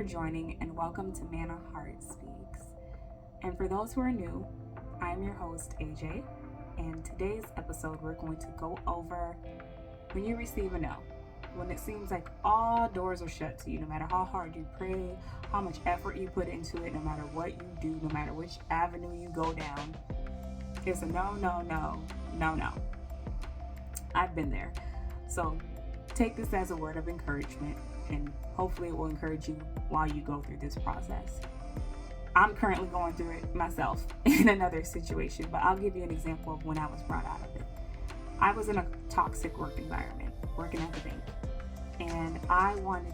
joining and welcome to ManaHeart Speaks. And for those who are new, I'm your host, AJ. And today's episode, we're going to go over when you receive a no. When it seems like all doors are shut to you, no matter how hard you pray, how much effort you put into it, no matter what you do, no matter which avenue you go down, it's a no, no, no, no, no. I've been there. So take this as a word of encouragement, and hopefully it will encourage you while you go through this process. I'm currently going through it myself in another situation, but I'll give you an example of when I was brought out of it. I was in a toxic work environment, working at the bank, and I wanted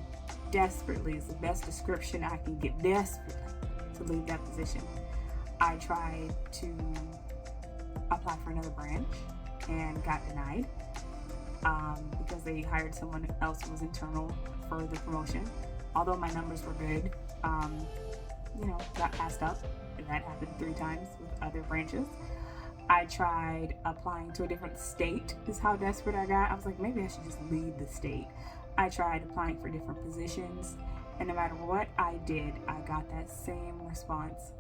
desperately, is the best description I can give, desperately to leave that position. I tried to apply for another branch and got denied because they hired someone else who was internal for the promotion. Although my numbers were good, got passed up. And that happened 3 times with other branches. I tried applying to a different state, is how desperate I got. I was like, maybe I should just leave the state. I tried applying for different positions, and no matter what I did, I got that same response.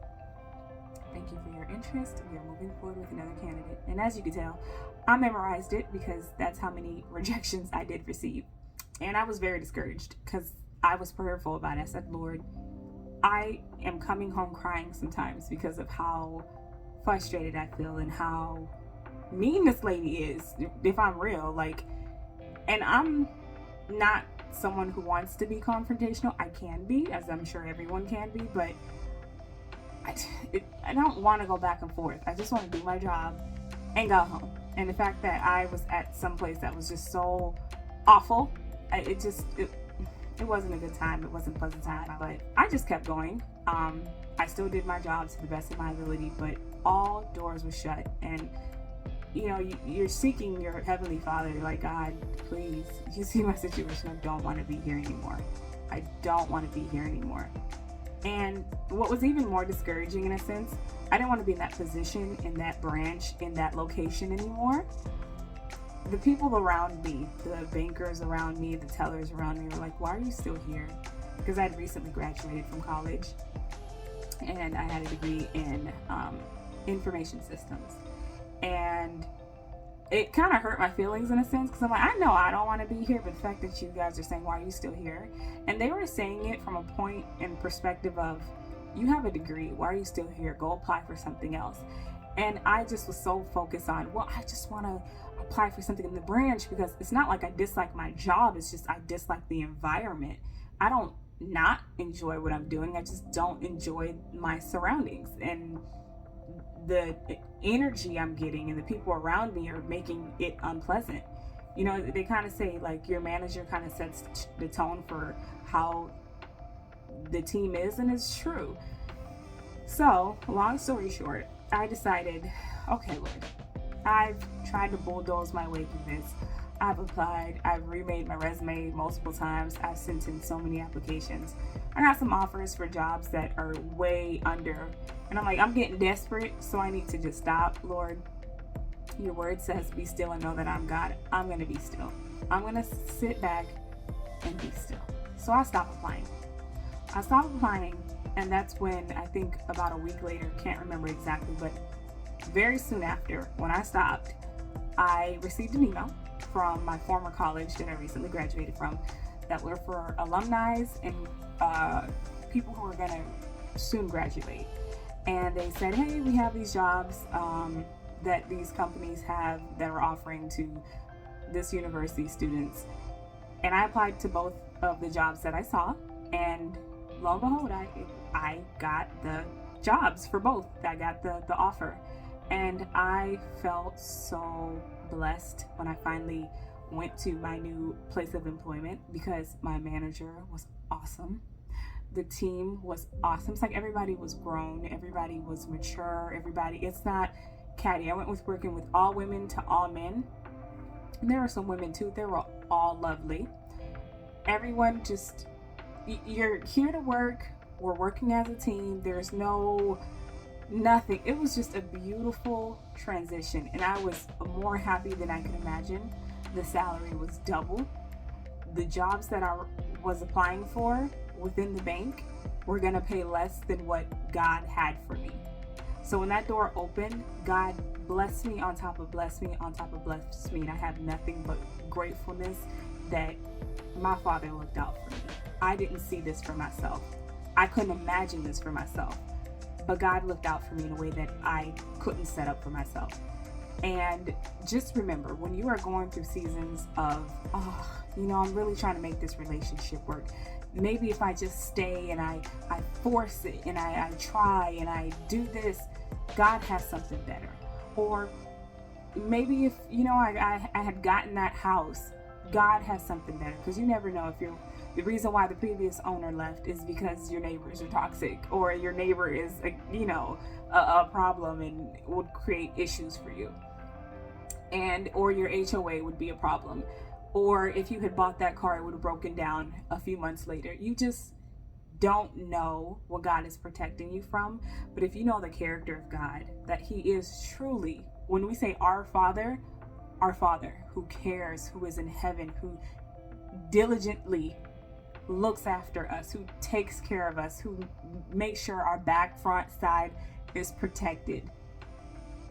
Thank you for your interest. We are moving forward with another candidate. And as you can tell, I memorized it because that's how many rejections I did receive. And I was very discouraged because I was prayerful about it. I said, Lord, I am coming home crying sometimes because of how frustrated I feel and how mean this lady is, if I'm real. And I'm not someone who wants to be confrontational. I can be, as I'm sure everyone can be, but I don't want to go back and forth. I just want to do my job and go home. And the fact that I was at some place that was just so awful, it wasn't a good time. It wasn't a pleasant time, but I just kept going. I still did my job to the best of my ability, but all doors were shut. And you're seeking your Heavenly Father. You're like, God, please, you see my situation. I don't want to be here anymore. I don't want to be here anymore. And what was even more discouraging in a sense, I didn't want to be in that position, in that branch, in that location anymore. The people around me, the bankers around me, the tellers around me were like, why are you still here? Because I had recently graduated from college and I had a degree in information systems. And it kind of hurt my feelings in a sense because I'm like, I know I don't want to be here, but the fact that you guys are saying, why are you still here? And they were saying it from a point and perspective of, you have a degree, why are you still here? Go apply for something else. And I just was so focused on, well, I just want to apply for something in the branch because it's not like I dislike my job, it's just I dislike the environment. I don't not enjoy what I'm doing, I just don't enjoy my surroundings. And the energy I'm getting and the people around me are making it unpleasant. They kind of say like your manager kind of sets the tone for how the team is, and it's true. So long story short, I decided, okay, Lord, I've tried to bulldoze my way through this. I've applied, I've remade my resume multiple times, I've sent in so many applications. I got some offers for jobs that are way under, and I'm like, I'm getting desperate, so I need to just stop. Lord, your word says be still and know that I'm God. I'm gonna be still. I'm gonna sit back and be still. So I stopped applying. And that's when, I think about a week later, can't remember exactly, but very soon after, when I stopped, I received an email from my former college that I recently graduated from that were for alumni and people who are going to soon graduate. And they said, hey, we have these jobs that these companies have that are offering to this university students. And I applied to both of the jobs that I saw, and lo and behold, I got the jobs for both. I got the offer. And I felt so blessed when I finally went to my new place of employment because my manager was awesome. The team was awesome. It's like everybody was grown, everybody was mature, it's not catty. I went with working with all women to all men. And there were some women too. They were all lovely. Everyone just, you're here to work. We're working as a team. There's nothing. It was just a beautiful transition, and I was more happy than I could imagine. The salary was double. The jobs that I was applying for within the bank were going to pay less than what God had for me. So when that door opened, God blessed me on top of blessed me on top of blessed me. And I have nothing but gratefulness that my Father looked out for me. I didn't see this for myself. I couldn't imagine this for myself. But God looked out for me in a way that I couldn't set up for myself. And just remember, when you are going through seasons of, I'm really trying to make this relationship work. Maybe if I just stay and I force it and I try and I do this, God has something better. Or maybe if, I had gotten that house, God has something better. Because you never know if the reason why the previous owner left is because your neighbors are toxic, or your neighbor is, a problem and would create issues for you. Or your HOA would be a problem. Or if you had bought that car, it would have broken down a few months later. You just don't know what God is protecting you from. But if you know the character of God, that He is truly, when we say our Father who cares, who is in heaven, who diligently looks after us, who takes care of us, who makes sure our back, front, side is protected,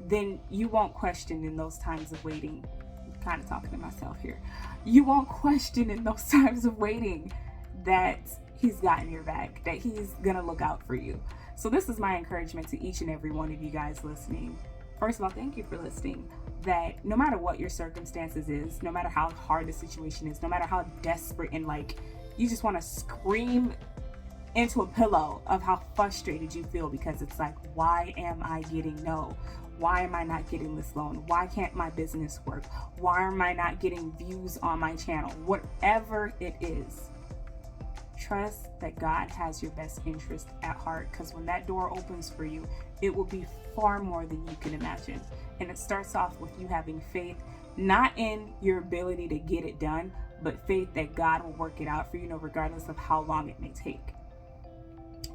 then you won't question in those times of waiting. I'm kind of talking to myself here. You won't question in those times of waiting that He's gotten your back, that He's gonna look out for you. So this is my encouragement to each and every one of you guys listening. First of all, thank you for listening. That no matter what your circumstances is, no matter how hard the situation is, no matter how desperate and you just want to scream into a pillow of how frustrated you feel, because it's like, why am I getting no? Why am I not getting this loan? Why can't my business work? Why am I not getting views on my channel? Whatever it is, trust that God has your best interest at heart, because when that door opens for you, it will be far more than you can imagine. And it starts off with you having faith, not in your ability to get it done, but faith that God will work it out for you, regardless of how long it may take.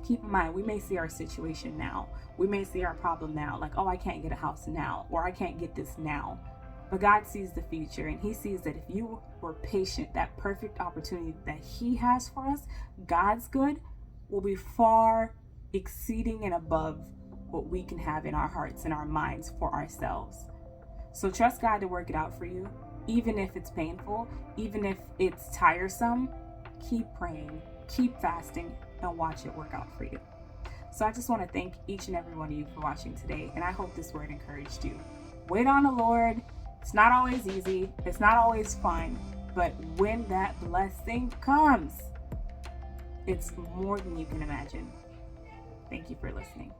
Keep in mind, we may see our situation now. We may see our problem now, like, I can't get a house now, or I can't get this now. But God sees the future, and He sees that if you were patient, that perfect opportunity that He has for us, God's good, will be far exceeding and above what we can have in our hearts and our minds for ourselves. So trust God to work it out for you, even if it's painful, even if it's tiresome. Keep praying, keep fasting, and watch it work out for you. So I just want to thank each and every one of you for watching today, and I hope this word encouraged you. Wait on the Lord. It's not always easy. It's not always fun. But when that blessing comes, it's more than you can imagine. Thank you for listening.